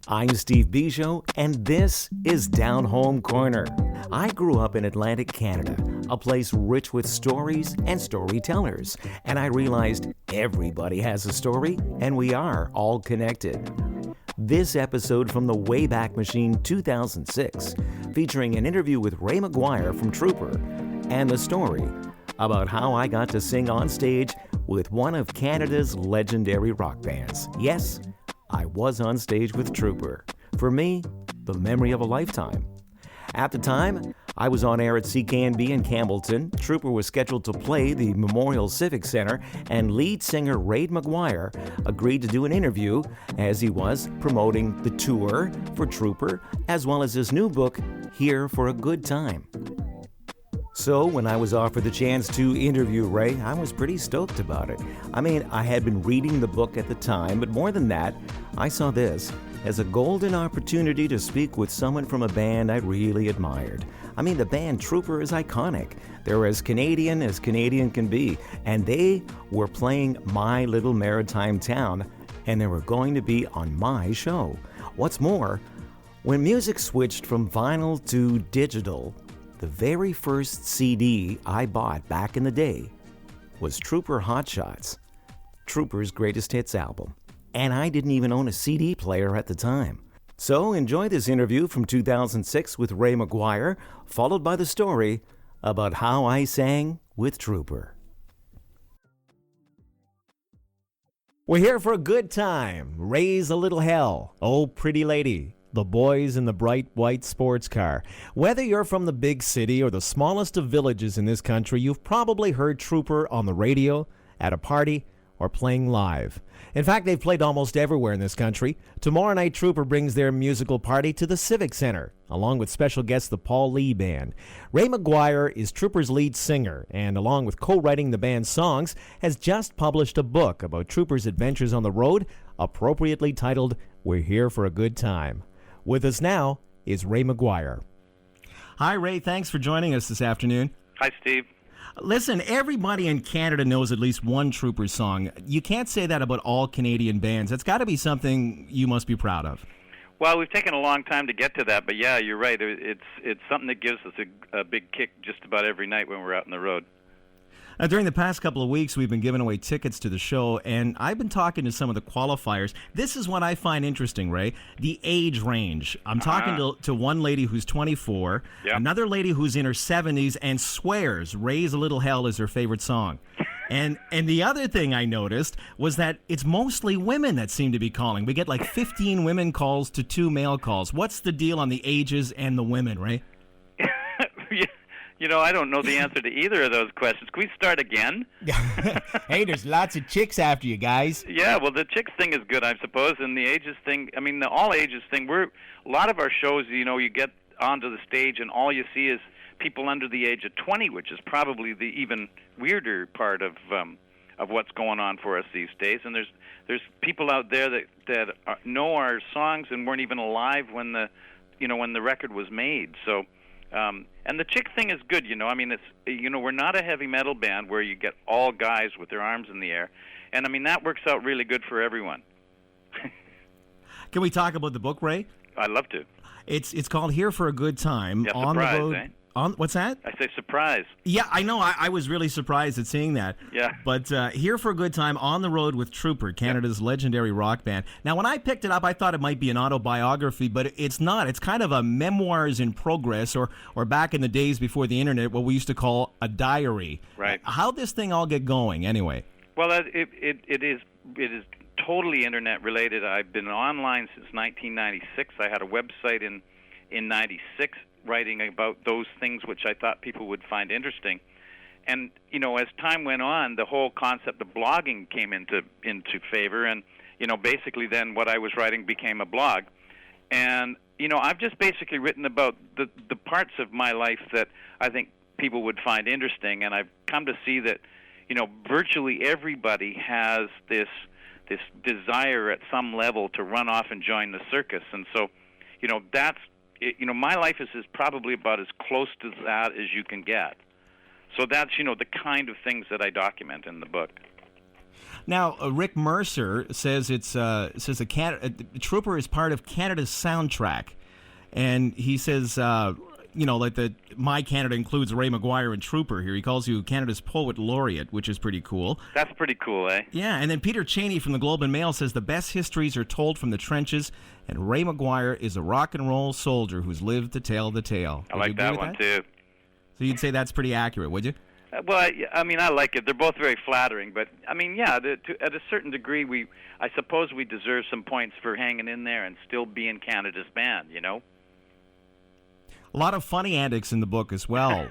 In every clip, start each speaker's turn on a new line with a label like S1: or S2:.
S1: I'm Steve Bujold, and this is Downhome Corner. I grew up in Atlantic Canada, a place rich with stories and storytellers, and I realized everybody has a story, and we are all connected. This episode from the Wayback Machine 2006, featuring an interview with Ra McGuire from Trooper, and the story about how I got to sing on stage with one of Canada's legendary rock bands. Yes, I was on stage with Trooper. For me, the memory of a lifetime. At the time, I was on air at CKNB in Campbellton. Trooper was scheduled to play the Memorial Civic Center, and lead singer Ra McGuire agreed to do an interview as he was promoting the tour for Trooper, as well as his new book, Here for a Good Time. So when I was offered the chance to interview Ra, I was pretty stoked about it. I had been reading the book at the time, but more than that, I saw this as a golden opportunity to speak with someone from a band I really admired. The band Trooper is iconic. They're as Canadian can be, and they were playing my little maritime town, and they were going to be on my show. What's more, when music switched from vinyl to digital, the very first CD I bought back in the day was Trooper Hot Shots, Trooper's greatest hits album. And I didn't even own a CD player at the time. So enjoy this interview from 2006 with Ra McGuire, followed by the story about how I sang with Trooper. We're here for a good time. Raise a little hell. Oh, pretty lady. The boys in the bright white sports car. Whether you're from the big city or the smallest of villages in this country, you've probably heard Trooper on the radio, at a party, or playing live. In fact, they've played almost everywhere in this country. Tomorrow night, Trooper brings their musical party to the Civic Center, along with special guest the Paul Lee Band. Ra McGuire is Trooper's lead singer, and along with co-writing the band's songs, has just published a book about Trooper's adventures on the road, appropriately titled, We're Here for a Good Time. With us now is Ra McGuire. Hi, Ra. Thanks for joining us this afternoon.
S2: Hi, Steve.
S1: Listen, everybody in Canada knows at least one Trooper song. You can't say that about all Canadian bands. That's got to be something you must be proud of.
S2: Well, we've taken a long time to get to that, but yeah, you're right. It's something that gives us a big kick just about every night when we're out on the road.
S1: During the past couple of weeks, we've been giving away tickets to the show, and I've been talking to some of the qualifiers. This is what I find interesting, Ra, the age range. I'm talking to one lady who's 24,
S2: yep.
S1: Another lady who's in her 70s, and swears Raise a Little Hell is her favorite song. And the other thing I noticed was that it's mostly women that seem to be calling. We get like 15 women calls to 2 male calls. What's the deal on the ages and the women, Ra?
S2: I don't know the answer to either of those questions. Can we start again?
S1: Hey, there's lots of chicks after you guys.
S2: Yeah, well, the chicks thing is good, I suppose, and the ages thing, the all ages thing, a lot of our shows, you get onto the stage and all you see is people under the age of 20, which is probably the even weirder part of what's going on for us these days. And there's people out there that know our songs and weren't even alive when the record was made. So. And the chick thing is good, it's, we're not a heavy metal band where you get all guys with their arms in the air. And, that works out really good for everyone.
S1: Can we talk about the book, Ra?
S2: I'd love to.
S1: It's called Here for a Good Time.
S2: Yeah,
S1: on
S2: surprise,
S1: the road.
S2: Eh?
S1: What's that?
S2: I say surprise.
S1: Yeah, I know. I was really surprised at seeing that.
S2: Yeah.
S1: But Here for a Good Time, on the road with Trooper, Canada's legendary rock band. Now, when I picked it up, I thought it might be an autobiography, but it's not. It's kind of a memoirs in progress, or back in the days before the internet, what we used to call a diary.
S2: Right.
S1: How'd this thing all get going, anyway?
S2: Well, it is totally internet related. I've been online since 1996. I had a website in 96. Writing about those things which I thought people would find interesting. And, as time went on, the whole concept of blogging came into favor. And, basically then what I was writing became a blog. And, I've just basically written about the parts of my life that I think people would find interesting. And I've come to see that, virtually everybody has this desire at some level to run off and join the circus. And so, that's, my life is probably about as close to that as you can get. So that's, the kind of things that I document in the book.
S3: Now, Rick Mercer says a Trooper is part of Canada's soundtrack, and he says, like My Canada includes Ray McGuire and Trooper here. He calls you Canada's poet laureate, which is pretty cool.
S2: That's pretty cool, eh?
S3: Yeah, and then Peter Cheney from the Globe and Mail says the best histories are told from the trenches, and Ray McGuire is a rock and roll soldier who's lived to tell the tale.
S2: I like that one too.
S3: So you'd say that's pretty accurate, would you?
S2: Well, I mean, I like it. They're both very flattering, but I mean, yeah, at a certain degree, I suppose we deserve some points for hanging in there and still being Canada's band, you know.
S3: A lot of funny antics in the book as well.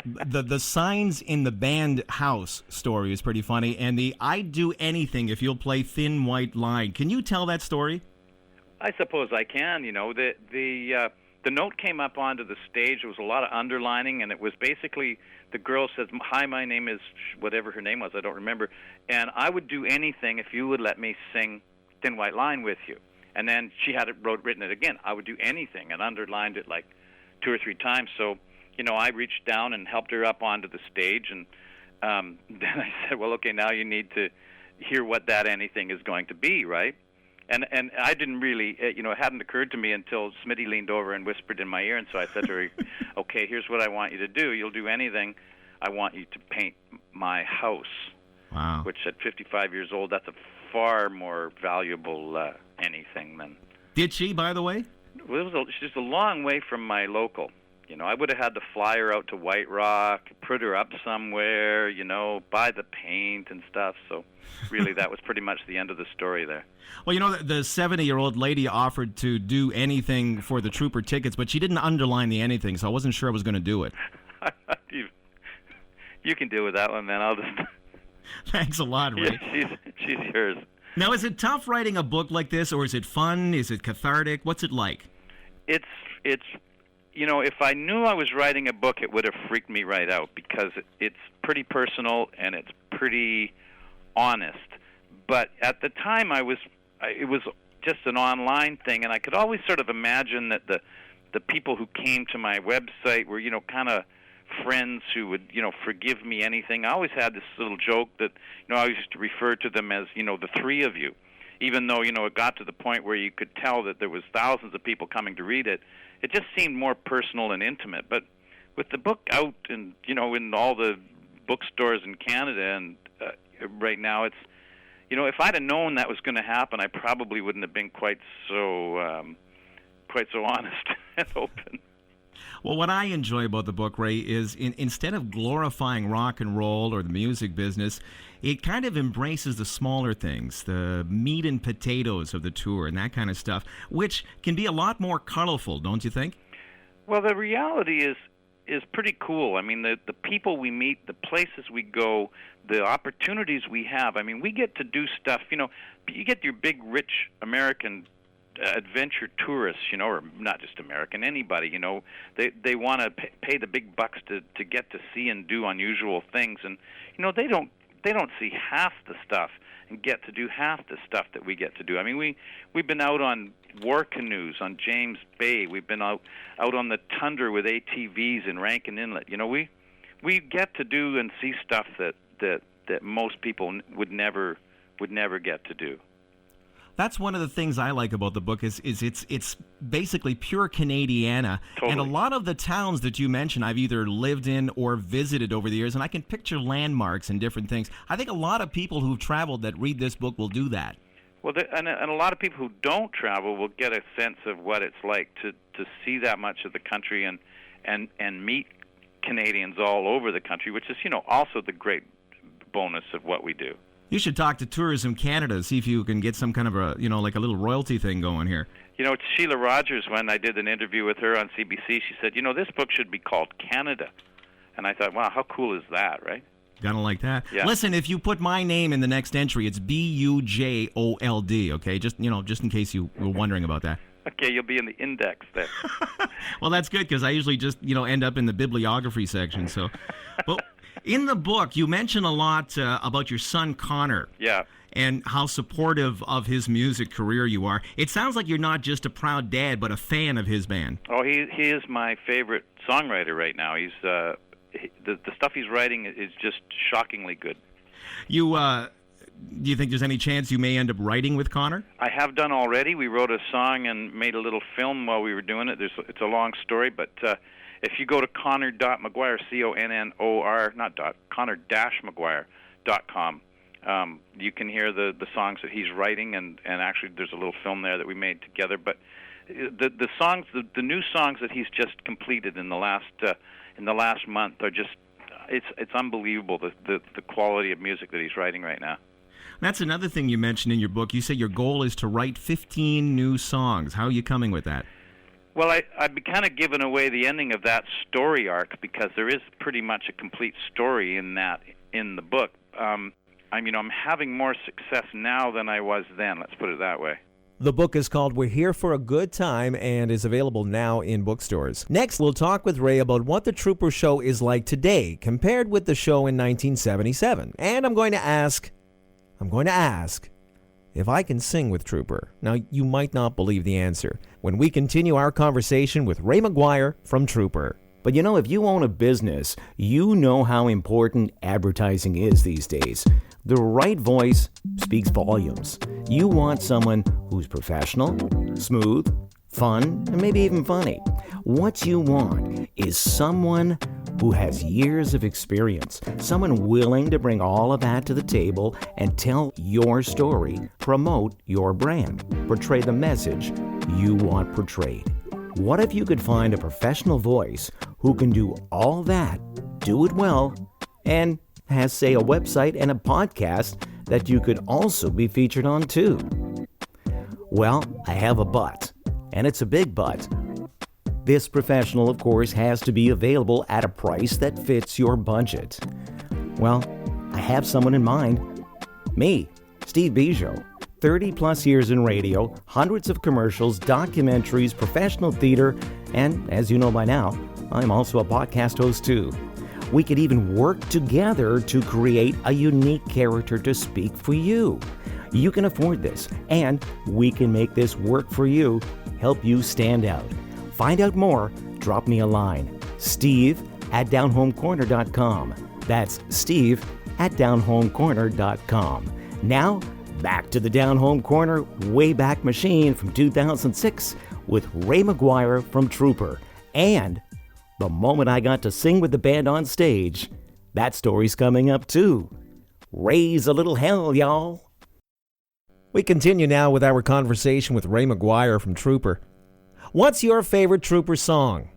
S3: the signs in the band house story is pretty funny, and the "I'd do anything if you'll play Thin White Line." Can you tell that story?
S2: I suppose I can. You know, the note came up onto the stage. There was a lot of underlining, and it was basically the girl says, "Hi, my name is," whatever her name was, I don't remember, "and I would do anything if you would let me sing Thin White Line with you." And then she had it written it again, "I would do anything," and underlined it like 2 or 3 times. So, you know, I reached down and helped her up onto the stage, and then I said, "Well, okay, now you need to hear what that anything is going to be, right?" And I didn't really, it hadn't occurred to me until Smitty leaned over and whispered in my ear, and so I said to her, "Okay, here's what I want you to do. You'll do anything. I want you to paint my house."
S3: Wow.
S2: Which at 55 years old, that's a far more valuable anything than...
S3: Did she, by the way?
S2: Well, she's a long way from my local. You know, I would have had to fly her out to White Rock, put her up somewhere, buy the paint and stuff. So really that was pretty much the end of the story there.
S3: Well, the 70-year-old lady offered to do anything for the Trooper tickets, but she didn't underline the anything, so I wasn't sure I was going to do it.
S2: You can deal with that one, man. I'll just...
S3: Thanks a lot, Ray.
S2: Yeah, she's yours.
S3: Now, is it tough writing a book like this, or is it fun? Is it cathartic? What's it like?
S2: It's if I knew I was writing a book, it would have freaked me right out, because it's pretty personal and it's pretty honest. But at the time, it was just an online thing, and I could always sort of imagine that the people who came to my website were, kind of friends who would, forgive me anything. I always had this little joke that, I used to refer to them as, the three of you, even though, it got to the point where you could tell that there was thousands of people coming to read it. It just seemed more personal and intimate. But with the book out and, in all the bookstores in Canada and right now, it's, if I'd have known that was going to happen, I probably wouldn't have been quite so honest and open.
S3: Well, what I enjoy about the book, Ray, is instead of glorifying rock and roll or the music business, it kind of embraces the smaller things, the meat and potatoes of the tour and that kind of stuff, which can be a lot more colorful, don't you think?
S2: Well, the reality is pretty cool. I mean, the people we meet, the places we go, the opportunities we have. I mean, we get to do stuff, you get your big, rich American adventure tourists, or not just American, anybody, they want to pay the big bucks to get to see and do unusual things, and they don't see half the stuff and get to do half the stuff that we get to do. I mean, we've been out on war canoes on James Bay. We've been out on the tundra with ATVs in Rankin Inlet. We get to do and see stuff that most people would never get to do.
S3: That's one of the things I like about the book is it's basically pure Canadiana.
S2: Totally.
S3: And a lot of the towns that you mentioned I've either lived in or visited over the years, and I can picture landmarks and different things. I think a lot of people who've traveled that read this book will do that.
S2: Well, and a lot of people who don't travel will get a sense of what it's like to see that much of the country and meet Canadians all over the country, which is, also the great bonus of what we do.
S3: You should talk to Tourism Canada, see if you can get some kind of a, like a little royalty thing going here.
S2: Sheila Rogers, when I did an interview with her on CBC, she said, this book should be called Canada. And I thought, wow, how cool is that, right?
S3: Gotta like that.
S2: Yeah.
S3: Listen, if you put my name in the next entry, it's Bujold, okay? Just in case you were wondering about that.
S2: Okay, you'll be in the index then.
S3: Well, that's good, because I usually just, end up in the bibliography section, so... Well, in the book, you mention a lot about your son, Connor.
S2: Yeah.
S3: And how supportive of his music career you are. It sounds like you're not just a proud dad, but a fan of his band.
S2: Oh, he is my favorite songwriter right now. He's the stuff he's writing is just shockingly good.
S3: You do you think there's any chance you may end up writing with Connor?
S2: I have done already. We wrote a song and made a little film while we were doing it. It's a long story, but if you go to Connor.McGuire, C-O-N-N-O-R, not dot, Connor-McGuire.com, you can hear the songs that he's writing, and actually there's a little film there that we made together. But the songs, the new songs that he's just completed in the last month are just, it's unbelievable, the quality of music that he's writing right now.
S3: That's another thing you mentioned in your book. You say your goal is to write 15 new songs. How are you coming with that?
S2: Well, I'd be kind of giving away the ending of that story arc, because there is pretty much a complete story in the book. I'm having more success now than I was then. Let's put it that way.
S4: The book is called We're Here for a Good Time and is available now in bookstores. Next, we'll talk with Ray about what the Trooper show is like today compared with the show in 1977. And I'm going to ask if I can sing with Trooper. Now, you might not believe the answer when we continue our conversation with Ra McGuire from Trooper.
S1: But you know, if you own a business, you know how important advertising is these days. The right voice speaks volumes. You want someone who's professional, smooth, fun, and maybe even funny. What you want is someone who has years of experience, someone willing to bring all of that to the table and tell your story, promote your brand, portray the message you want portrayed. What if you could find a professional voice who can do all that, do it well, and has, say, a website and a podcast that you could also be featured on too? Well, I have a but, and it's a big but. This professional, of course, has to be available at a price that fits your budget. Well, I have someone in mind. Me, Steve Bujold. 30-plus years in radio, hundreds of commercials, documentaries, professional theater, and, as you know by now, I'm also a podcast host too. We could even work together to create a unique character to speak for you. You can afford this, and we can make this work for you, help you stand out. Find out more, drop me a line. Steve@downhomecorner.com. That's Steve@downhomecorner.com. Now, back to the Down Home Corner Wayback Machine from 2006 with Ra McGuire from Trooper. And the moment I got to sing with the band on stage, that story's coming up too. Raise a little hell, y'all.
S4: We continue now with our conversation with Ra McGuire from Trooper. What's your favorite Trooper song?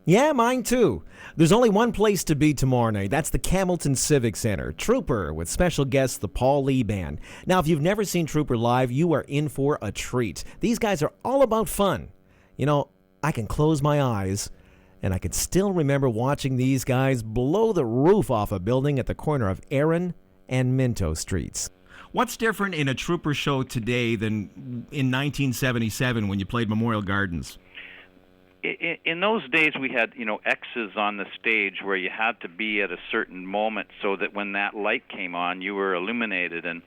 S4: Yeah, mine too. There's only one place to be tomorrow night. That's the Campbellton Civic Center. Trooper with special guests, the Paul Lee Band. Now, if you've never seen Trooper live, you are in for a treat. These guys are all about fun. You know, I can close my eyes, and I can still remember watching these guys blow the roof off a building at the corner of Erin and Minto Streets.
S3: What's different in a Trooper show today than in 1977 when you played Memorial Gardens?
S2: In those days, we had, X's on the stage where you had to be at a certain moment so that when that light came on, you were illuminated, and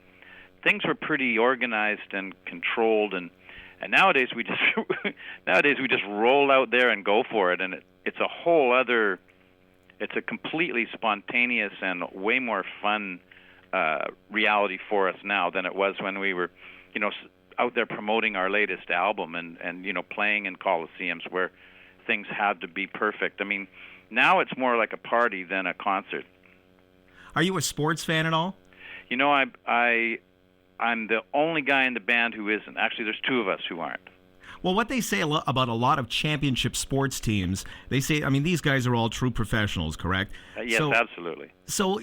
S2: things were pretty organized and controlled. And nowadays, we just roll out there and go for it, and it's a whole other, it's a completely spontaneous and way more fun reality for us now than it was when we were, out there promoting our latest album and playing in coliseums where things had to be perfect. I mean, now it's more like a party than a concert.
S3: Are you a sports fan at all?
S2: I'm the only guy in the band who isn't. Actually, there's two of us who aren't.
S3: Well, what they say about a lot of championship sports teams, they say, these guys are all true professionals, correct?
S2: Yes, absolutely.
S3: So,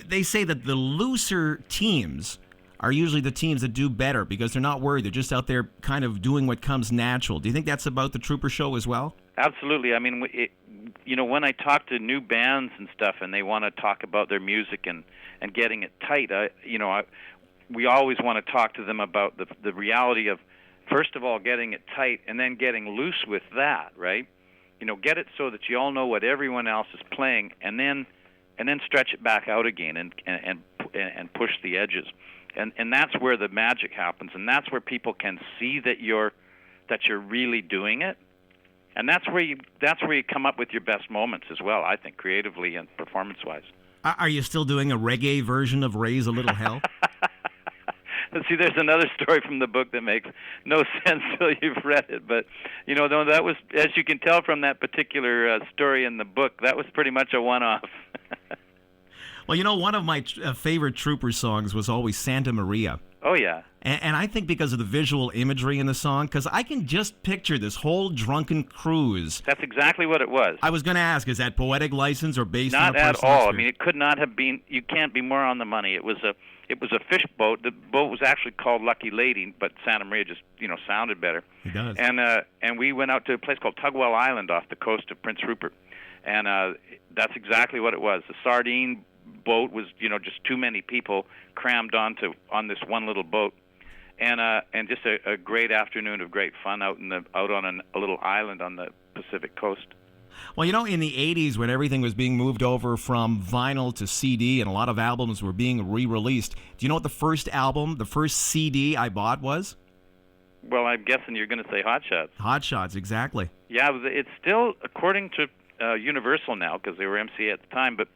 S3: they say that the looser teams are usually the teams that do better because they're not worried. They're just out there kind of doing what comes natural. Do you think that's about the Trooper show as well?
S2: Absolutely. I mean, when I talk to new bands and stuff and they want to talk about their music and getting it tight, we always want to talk to them about the reality of, first of all, getting it tight and then getting loose with that, right? Get it so that you all know what everyone else is playing and then stretch it back out again and push the edges. And that's where the magic happens, and that's where people can see that you're really doing it, and that's where you come up with your best moments as well. I think creatively and performance-wise.
S3: Are you still doing a reggae version of "Raise a Little Hell"?
S2: See, there's another story from the book that makes no sense till you've read it. But, no, that was, as you can tell from that particular story in the book, that was pretty much a one-off.
S3: Well, one of my favorite Trooper songs was always Santa Maria.
S2: Oh, yeah.
S3: And I think because of the visual imagery in the song, because I can just picture this whole drunken cruise.
S2: That's exactly what it was.
S3: I was going to ask, is that poetic license or based on a personal
S2: experience? Not at all. I
S3: experience?
S2: mean, it could not have been. You can't be more on the money. It was a fish boat. The boat was actually called Lucky Lady, but Santa Maria just sounded better.
S3: It does.
S2: And we went out to a place called Tugwell Island off the coast of Prince Rupert, and that's exactly what it was. The sardine boat was just too many people crammed on this one little boat. And just a great afternoon of great fun out on a little island on the Pacific coast.
S3: Well, in the 80s when everything was being moved over from vinyl to CD and a lot of albums were being re-released, do you know what the first CD I bought was?
S2: Well, I'm guessing you're going to say Hot Shots.
S3: Hot Shots, exactly.
S2: Yeah, it's still, according to Universal now, because they were MCA at the time, but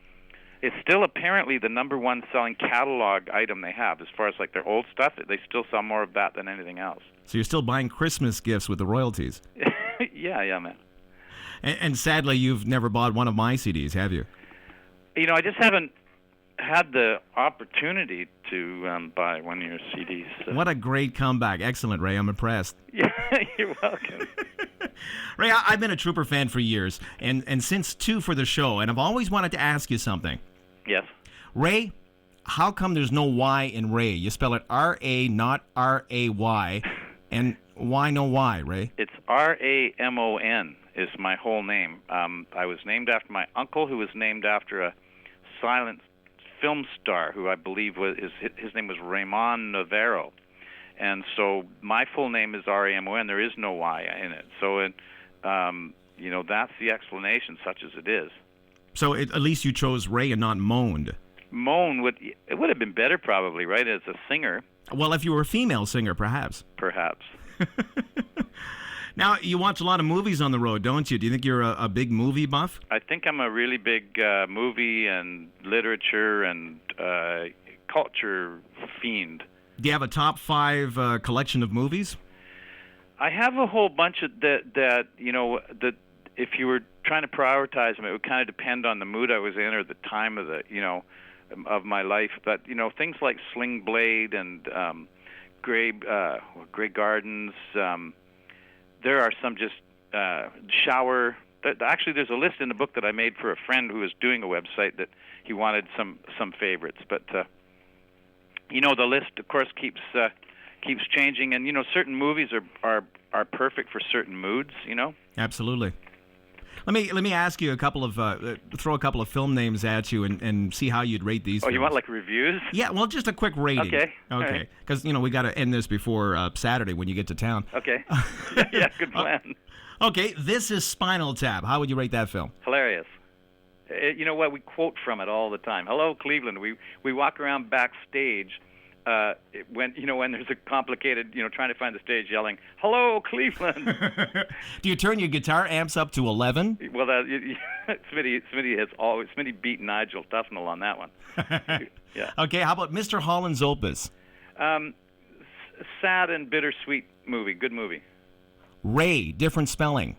S2: it's still apparently the number one selling catalog item they have. As far as like their old stuff, they still sell more of that than anything else.
S3: So you're still buying Christmas gifts with the royalties?
S2: Yeah, man.
S3: And sadly, you've never bought one of my CDs, have you?
S2: I just haven't had the opportunity to buy one of your CDs. So.
S3: What a great comeback. Excellent, Ray. I'm impressed.
S2: Yeah, you're welcome.
S3: Ray, I've been a Trooper fan for years, and since 2 for the show, and I've always wanted to ask you something.
S2: Yes.
S3: Ray, how come there's no Y in Ray? You spell it R-A, not R-A-Y. And why no Y, Ray?
S2: It's R-A-M-O-N is my whole name. I was named after my uncle, who was named after a silent film star who I believe his name was Ramon Navarro. And so my full name is R-A-M-O-N. There is no Y in it. So, that's the explanation, such as it is. So
S3: at least you chose Ray and not Moaned.
S2: Moan would have been better probably, right, as a singer.
S3: Well, if you were a female singer, perhaps.
S2: Perhaps.
S3: Now, you watch a lot of movies on the road, don't you? Do you think you're a big movie buff?
S2: I think I'm a really big movie and literature and culture fiend.
S3: Do you have a top 5 collection of movies?
S2: I have a whole bunch of that if you were trying to prioritize them, it would kind of depend on the mood I was in or the time of of my life. But things like Sling Blade and Grey Gardens. There are some just Shower. Actually, there's a list in the book that I made for a friend who was doing a website that he wanted some favorites. But the list, of course, keeps changing, and certain movies are perfect for certain moods.
S3: Absolutely. Let me ask you throw a couple of film names at you and see how you'd rate these.
S2: Oh,
S3: films.
S2: You want like reviews?
S3: Yeah, well, just a quick rating.
S2: Okay.
S3: Okay. Because we got to end this before Saturday when you get to town.
S2: Okay. Yeah, good plan.
S3: Okay, this is Spinal Tap. How would you rate that film?
S2: Hilarious. You know what? We quote from it all the time. Hello, Cleveland. We walk around backstage. When there's a complicated, trying to find the stage, yelling, "Hello, Cleveland!"
S3: Do you turn your guitar amps up to 11?
S2: Well, Smitty beat Nigel Tufnell on that one. Yeah.
S3: Okay, how about Mr. Holland's Opus?
S2: Sad and bittersweet movie. Good movie.
S3: Ray, different spelling.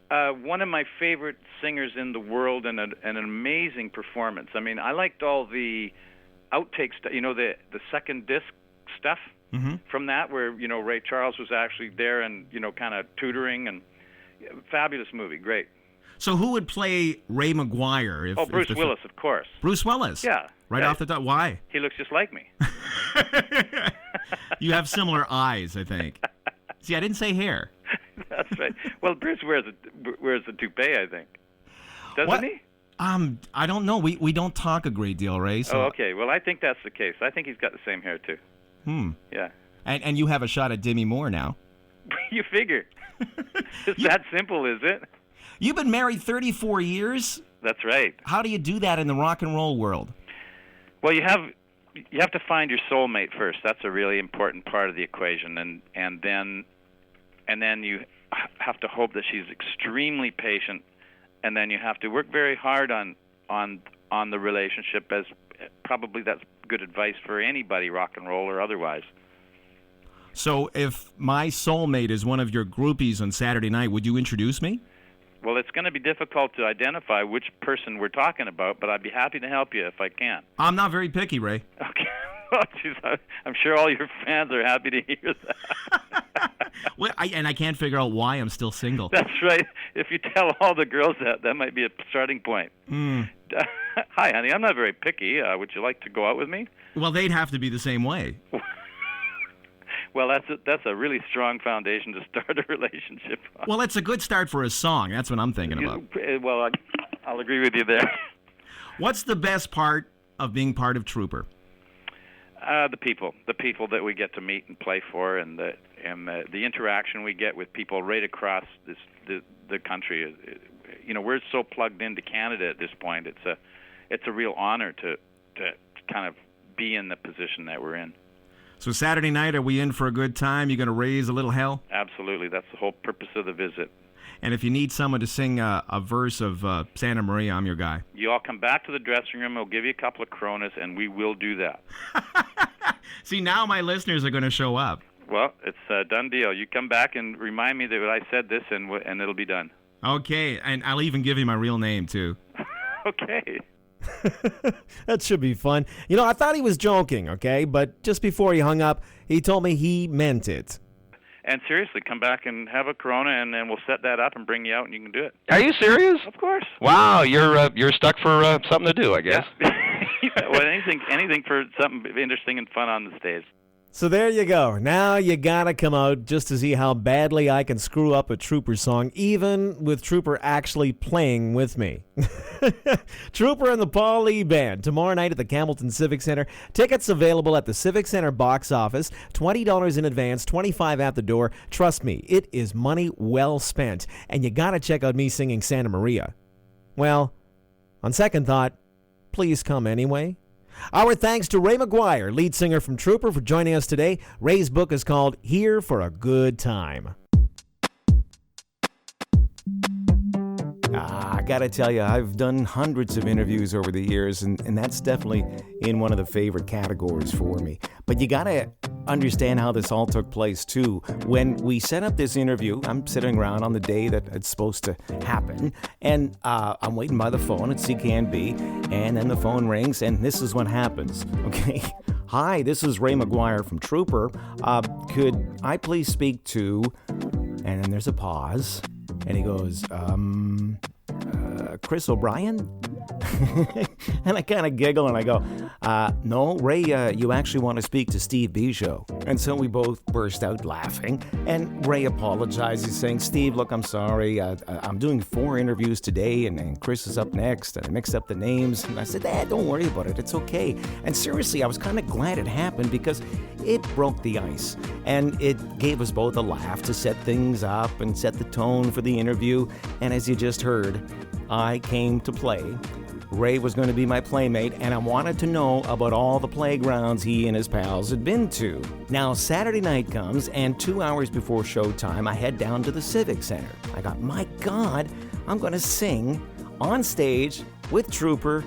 S2: One of my favorite singers in the world, and an amazing performance. I mean, I liked all the outtakes, the second disc stuff from that, where Ray Charles was actually there and kind of tutoring, and fabulous movie, great.
S3: So who would play Ra McGuire?
S2: Bruce Willis, of course.
S3: Bruce Willis.
S2: Yeah.
S3: Right off the top. Why?
S2: He looks just like me.
S3: You have similar eyes, I think. See, I didn't say hair.
S2: That's right. Well, Bruce wears a toupee, I think. Doesn't he?
S3: I don't know. We don't talk a great deal, Ray. So.
S2: Oh, okay. Well, I think that's the case. I think he's got the same hair too. Yeah.
S3: And you have a shot at Demi Moore now.
S2: You figure. It's that simple, is it?
S3: You've been married 34 years?
S2: That's right.
S3: How do you do that in the rock and roll world?
S2: Well, you have to find your soulmate first. That's a really important part of the equation, and then you have to hope that she's extremely patient, and then you have to work very hard on the relationship, as probably that's good advice for anybody, rock and roll or otherwise.
S3: So if my soulmate is one of your groupies on Saturday night, would you introduce me?
S2: Well, it's going to be difficult to identify which person we're talking about, but I'd be happy to help you if I can.
S3: I'm not very picky, Ray.
S2: Okay. Oh, geez, I'm sure all your fans are happy to hear that.
S3: Well, I can't figure out why I'm still single.
S2: That's right. If you tell all the girls that might be a starting point. Hi, honey. I'm not very picky. Would you like to go out with me?
S3: Well, they'd have to be the same way.
S2: Well, that's a really strong foundation to start a relationship on.
S3: Well, it's a good start for a song. That's what I'm thinking about.
S2: Well, I'll agree with you there.
S3: What's the best part of being part of Trooper?
S2: The people that we get to meet and play for, and the interaction we get with people right across the country. You know, we're so plugged into Canada at this point. It's a real honor to kind of be in the position that we're in.
S3: So Saturday night, are we in for a good time? You going to raise a little hell?
S2: Absolutely. That's the whole purpose of the visit.
S3: And if you need someone to sing a verse of Santa Maria, I'm your guy.
S2: You all come back to the dressing room. We'll give you a couple of Coronas, and we will do that.
S3: See, now my listeners are going to show up.
S2: Well, it's a done deal. You come back and remind me that I said this, and it'll be done.
S3: Okay, and I'll even give you my real name, too.
S2: Okay.
S4: That should be fun. You know, I thought he was joking, okay? But just before he hung up, he told me he meant it.
S2: And seriously, come back and have a Corona, and then we'll set that up and bring you out, and you can do it.
S5: Are you serious?
S2: Of course.
S5: Wow, you're stuck for something to do, I guess.
S2: Yeah. Well, anything for something interesting and fun on the stage.
S4: So there you go. Now you gotta come out just to see how badly I can screw up a Trooper song, even with Trooper actually playing with me. Trooper and the Paul Lee Band, tomorrow night at the Campbellton Civic Center. Tickets available at the Civic Center box office. $20 in advance, $25 at the door. Trust me, it is money well spent. And you gotta check out me singing Santa Maria. Well, on second thought, please come anyway. Our thanks to Ra McGuire, lead singer from Trooper, for joining us today. Ray's book is called Here for a Good Time. I gotta tell you, I've done hundreds of interviews over the years, and that's definitely in one of the favorite categories for me. But you gotta understand how this all took place, too. When we set up this interview, I'm sitting around on the day that it's supposed to happen, and I'm waiting by the phone at CKNB, and then the phone rings, and this is what happens, okay? Hi, this is Ra McGuire from Trooper. Could I please speak to... And then there's a pause, and he goes, Chris O'Brien? And I kind of giggle and I go, no, Ray, you actually want to speak to Steve Bujold. And so we both burst out laughing, and Ray apologizes, saying, Steve, look, I'm sorry. I'm doing 4 interviews today, and Chris is up next, and I mixed up the names. And I said, don't worry about it. It's okay. And seriously, I was kind of glad it happened because it broke the ice, and it gave us both a laugh to set things up and set the tone for the interview. And as you just heard, I came to play. Ray was going to be my playmate, and I wanted to know about all the playgrounds he and his pals had been to. Now, Saturday night comes, and 2 hours before showtime, I head down to the Civic Center. I got, my God, I'm going to sing on stage with Trooper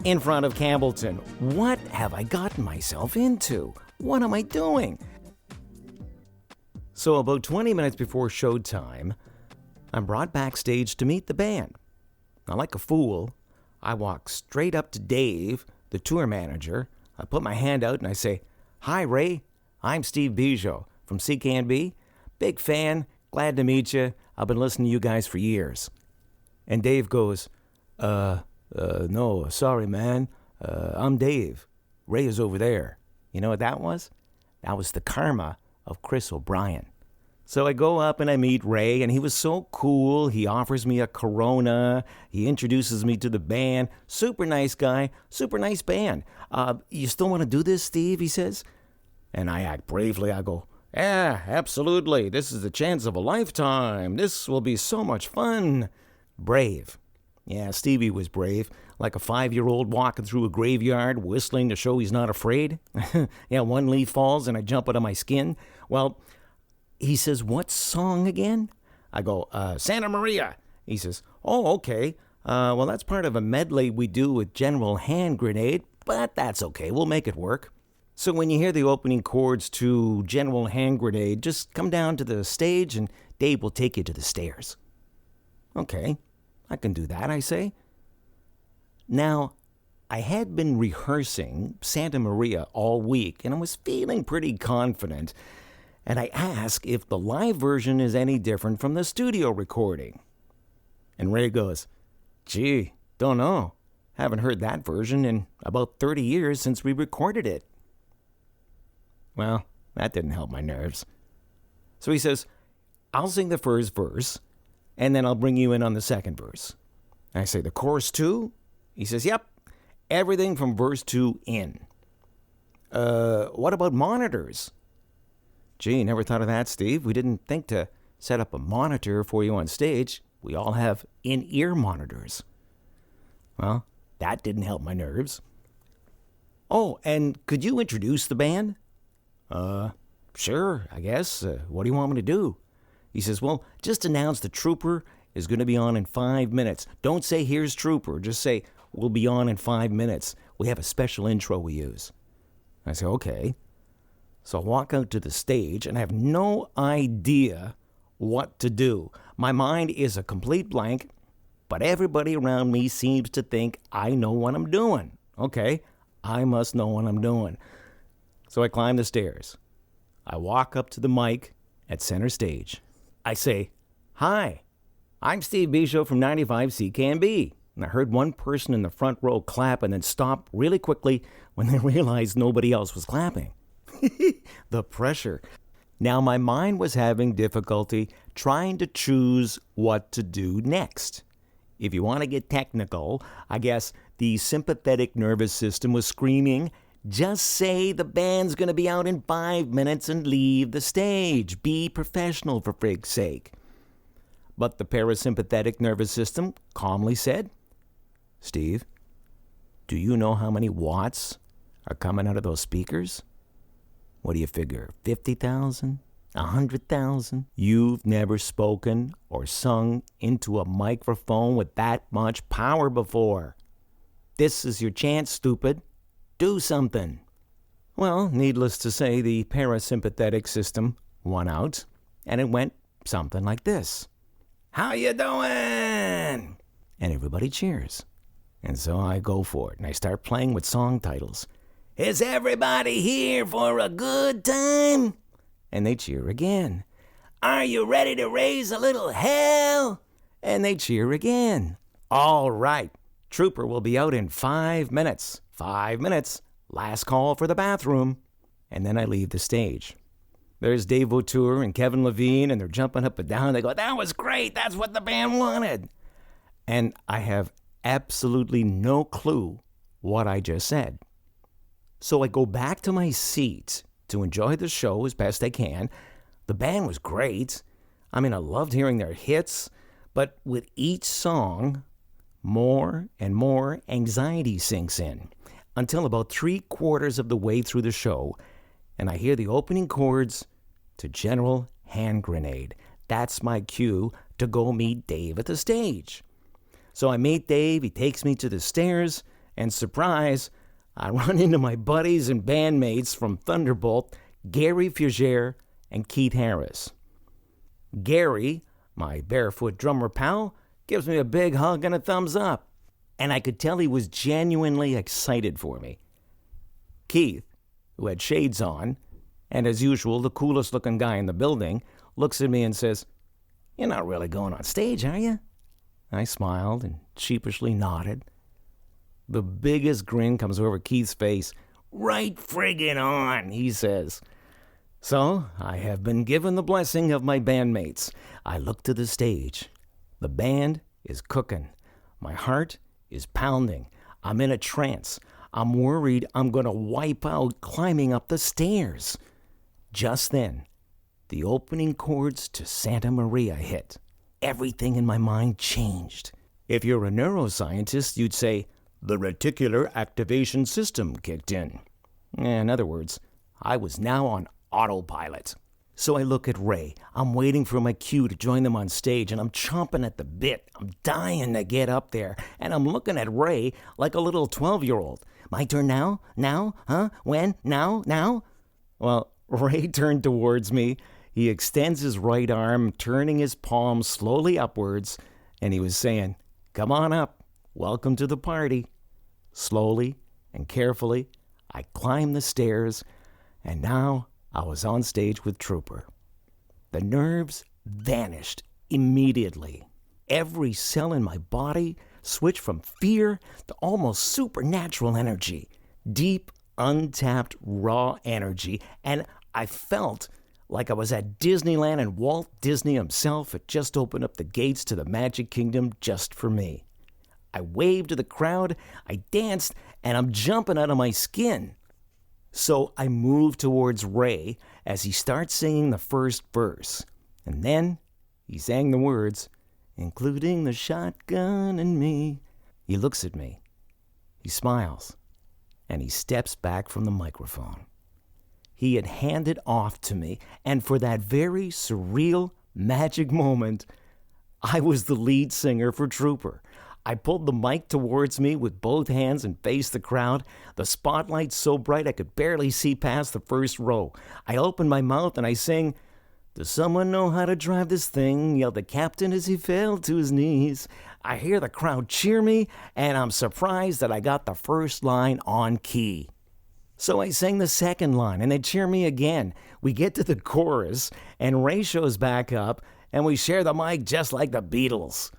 S4: in front of Campbellton. What have I gotten myself into? What am I doing? So about 20 minutes before showtime, I'm brought backstage to meet the band. Now, like a fool, I walk straight up to Dave, the tour manager. I put my hand out and I say, Hi, Ray. I'm Steve Bujold from CKNB. Big fan. Glad to meet you. I've been listening to you guys for years. And Dave goes, no, sorry, man. I'm Dave. Ray is over there. You know what that was? That was the karma of Chris O'Brien. So I go up and I meet Ray, and he was so cool. He offers me a Corona. He introduces me to the band. Super nice guy, super nice band. You still want to do this, Steve? He says. And I act bravely. I go, yeah, absolutely. This is the chance of a lifetime. This will be so much fun. Brave. Yeah, Stevie was brave. Like a 5-year-old walking through a graveyard, whistling to show he's not afraid. Yeah, one leaf falls and I jump out of my skin. Well, he says, what song again? I go, Santa Maria. He says, oh, okay. Well, that's part of a medley we do with General Hand Grenade. but that's okay. We'll make it work. So when you hear the opening chords to General Hand Grenade, just come down to the stage and Dave will take you to the stairs. Okay, I can do that, I say. Now, I had been rehearsing Santa Maria all week, and I was feeling pretty confident. And I asked if the live version is any different from the studio recording. And Ray goes, "Gee, don't know. Haven't heard that version in about 30 years since we recorded it." Well, that didn't help my nerves. So he says, "I'll sing the first verse, and then I'll bring you in on the second verse." I say, "The chorus too?" He says, "Yep, everything from verse 2 in." What about monitors?" "Gee, never thought of that, Steve. We didn't think to set up a monitor for you on stage. We all have in-ear monitors." Well, that didn't help my nerves. "Oh, and could you introduce the band?" Sure, I guess. What do you want me to do?" He says, "Well, just announce the Trooper is going to be on in 5 minutes. Don't say, 'Here's Trooper.' Just say, 'We'll be on in 5 minutes. We have a special intro we use.'" I say, "Okay." So I walk out to the stage, and I have no idea what to do. My mind is a complete blank, but everybody around me seems to think I know what I'm doing. Okay, I must know what I'm doing. So I climb the stairs. I walk up to the mic at center stage. I say, "Hi, I'm Steve Bujold from 95 CKNB." And I heard one person in the front row clap and then stop really quickly when they realized nobody else was clapping. The pressure. Now my mind was having difficulty trying to choose what to do next. If you want to get technical, I guess the sympathetic nervous system was screaming, "Just say the band's going to be out in 5 minutes and leave the stage. Be professional, for frig's sake." But the parasympathetic nervous system calmly said, "Steve, do you know how many watts are coming out of those speakers? What do you figure, 50,000? 100,000? You've never spoken or sung into a microphone with that much power before. This is your chance, stupid. Do something." Well, needless to say, the parasympathetic system won out, and it went something like this. "How you doing?" And everybody cheers. And so I go for it, and I start playing with song titles. "Is everybody here for a good time?" And they cheer again. "Are you ready to raise a little hell?" And they cheer again. "All right, Trooper will be out in 5 minutes. 5 minutes. Last call for the bathroom." And then I leave the stage. There's Dave Vautour and Kevin Levine, and they're jumping up and down. They go, "That was great. That's what the band wanted." And I have absolutely no clue what I just said. So I go back to my seat to enjoy the show as best I can. The band was great. I mean, I loved hearing their hits, but with each song, more and more anxiety sinks in until about 3/4 of the way through the show, and I hear the opening chords to General Hand Grenade. That's my cue to go meet Dave at the stage. So I meet Dave, he takes me to the stairs, and surprise, I run into my buddies and bandmates from Thunderbolt, Gary Fugere and Keith Harris. Gary, my barefoot drummer pal, gives me a big hug and a thumbs up, and I could tell he was genuinely excited for me. Keith, who had shades on, and as usual the coolest looking guy in the building, looks at me and says, "You're not really going on stage, are you?" I smiled and sheepishly nodded. The biggest grin comes over Keith's face. "Right friggin' on," he says. So I have been given the blessing of my bandmates. I look to the stage. The band is cooking. My heart is pounding. I'm in a trance. I'm worried I'm going to wipe out climbing up the stairs. Just then, the opening chords to Santa Maria hit. Everything in my mind changed. If you're a neuroscientist, you'd say, the reticular activation system kicked in. In other words, I was now on autopilot. So I look at Ray. I'm waiting for my cue to join them on stage, and I'm chomping at the bit. I'm dying to get up there, and I'm looking at Ray like a little 12-year-old.
S1: My turn now? Now? Huh? When? Now? Now? Well, Ray turned towards me. He extends his right arm, turning his palm slowly upwards, and he was saying, "Come on up. Welcome to the party." Slowly and carefully, I climbed the stairs, and now I was on stage with Trooper. The nerves vanished immediately. Every cell in my body switched from fear to almost supernatural energy. Deep, untapped, raw energy, and I felt like I was at Disneyland and Walt Disney himself had just opened up the gates to the Magic Kingdom just for me. I waved to the crowd, I danced, and I'm jumping out of my skin. So I moved towards Ray as he starts singing the first verse. And then he sang the words, "Including the shotgun and me." He looks at me. He smiles. And he steps back from the microphone. He had handed off to me, and for that very surreal, magic moment, I was the lead singer for Trooper. I pulled the mic towards me with both hands and faced the crowd, the spotlight so bright I could barely see past the first row. I opened my mouth and I sang, "Does someone know how to drive this thing?" yelled the captain as he fell to his knees. I hear the crowd cheer me, and I'm surprised that I got the first line on key. So I sang the second line, and they cheer me again. We get to the chorus, and Ray shows back up, and we share the mic just like the Beatles.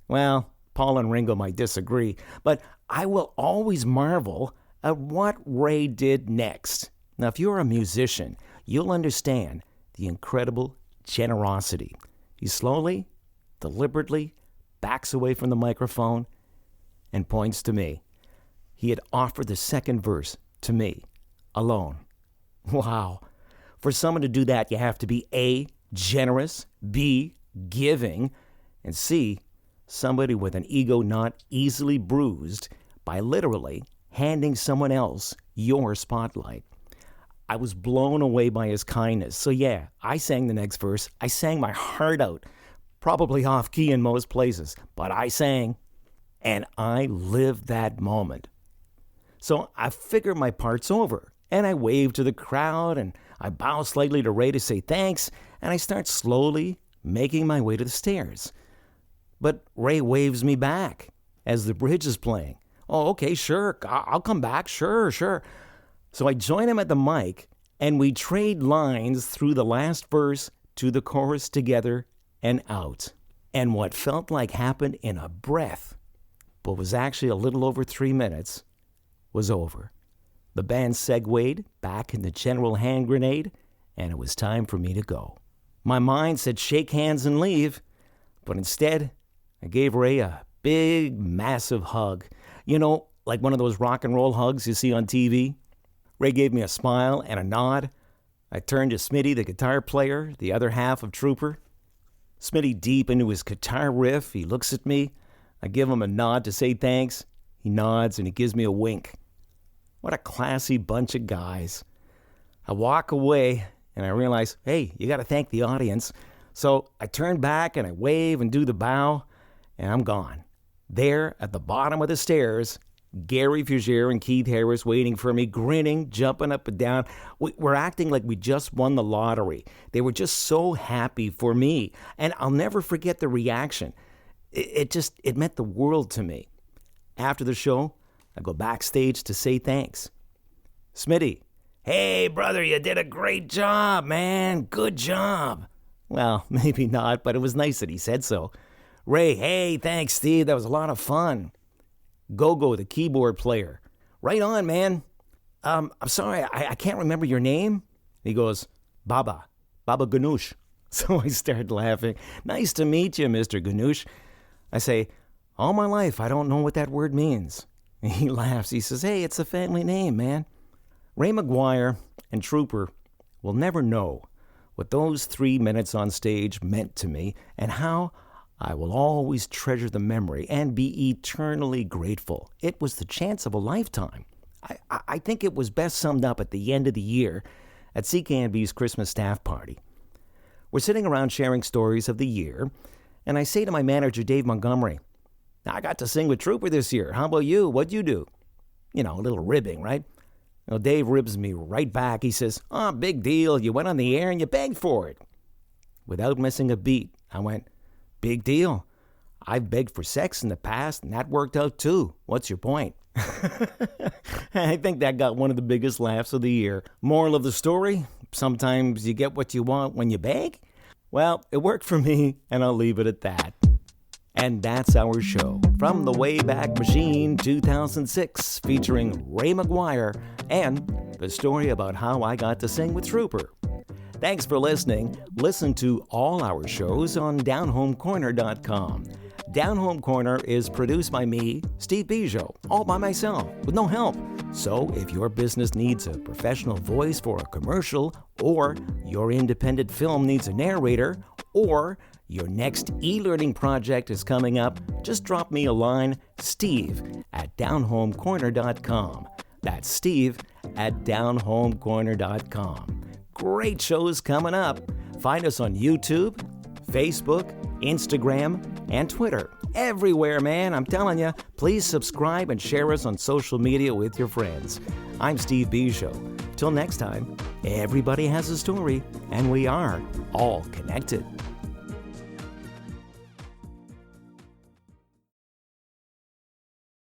S1: Well, Paul and Ringo might disagree, but I will always marvel at what Ray did next. Now, if you're a musician, you'll understand the incredible generosity. He slowly, deliberately backs away from the microphone and points to me. He had offered the second verse to me, alone. Wow. For someone to do that, you have to be A, generous, B, giving, and C, somebody with an ego not easily bruised by literally handing someone else your spotlight. I was blown away by his kindness. So yeah, I sang the next verse. I sang my heart out, probably off key in most places, but I sang, and I lived that moment. So I figure my part's over, and I wave to the crowd, and I bow slightly to Ray to say thanks, and I start slowly making my way to the stairs. But Ray waves me back as the bridge is playing. "Oh, okay, sure, I'll come back, sure. So I join him at the mic, and we trade lines through the last verse to the chorus together and out. And what felt like happened in a breath, but was actually a little over 3 minutes, was over. The band segued back in the general hand grenade, and it was time for me to go. My mind said shake hands and leave, but instead, I gave Ray a big, massive hug. You know, like one of those rock and roll hugs you see on TV. Ray gave me a smile and a nod. I turned to Smitty, the guitar player, the other half of Trooper. Smitty deep into his guitar riff. He looks at me. I give him a nod to say thanks. He nods and he gives me a wink. What a classy bunch of guys. I walk away and I realize, hey, you got to thank the audience. So I turn back and I wave and do the bow, and I'm gone. There at the bottom of the stairs, Gary Fugere and Keith Harris waiting for me, grinning, jumping up and down. We're acting like we just won the lottery. They were just so happy for me, and I'll never forget the reaction. It meant the world to me. After the show, I go backstage to say thanks. Smitty, hey, brother, you did a great job, man. Good job. Well, maybe not, but it was nice that he said so. Ray, hey, thanks, Steve. That was a lot of fun. Gogo, the keyboard player. Right on, man. I'm sorry, I can't remember your name. He goes, Baba Ganoush. So I started laughing. Nice to meet you, Mr. Ganoush. I say, all my life, I don't know what that word means. He laughs. He says, hey, it's a family name, man. Ra McGuire and Trooper will never know what those 3 minutes on stage meant to me and how I will always treasure the memory and be eternally grateful. It was the chance of a lifetime. I think it was best summed up at the end of the year at CKNB's Christmas staff party. We're sitting around sharing stories of the year, and I say to my manager, Dave Montgomery, I got to sing with Trooper this year. How about you? What'd you do?
S4: You know, a little ribbing, right? Well, Dave ribs me right back. He says, "Oh, big deal. You went on the air and you begged for it." Without missing a beat, I went, "Big deal. I've begged for sex in the past, and that worked out too. What's your point?" I think that got one of the biggest laughs of the year. Moral of the story, sometimes you get what you want when you beg. Well, it worked for me, and I'll leave it at that. And that's our show from the Wayback Machine 2006, featuring Ray McGuire and the story about how I got to sing with Trooper. Thanks for listening. Listen to all our shows on downhomecorner.com. Downhome Corner is produced by me, Steve Bujold, all by myself, with no help. So if your business needs a professional voice for a commercial, or your independent film needs a narrator, or your next e-learning project is coming up, just drop me a line, steve@downhomecorner.com. That's steve@downhomecorner.com. Great shows coming up. Find us on YouTube, Facebook, Instagram, and Twitter. Everywhere, man, I'm telling you. Please subscribe and share us on social media with your friends. I'm Steve Bujold. Till next time, everybody has a story, and we are all connected.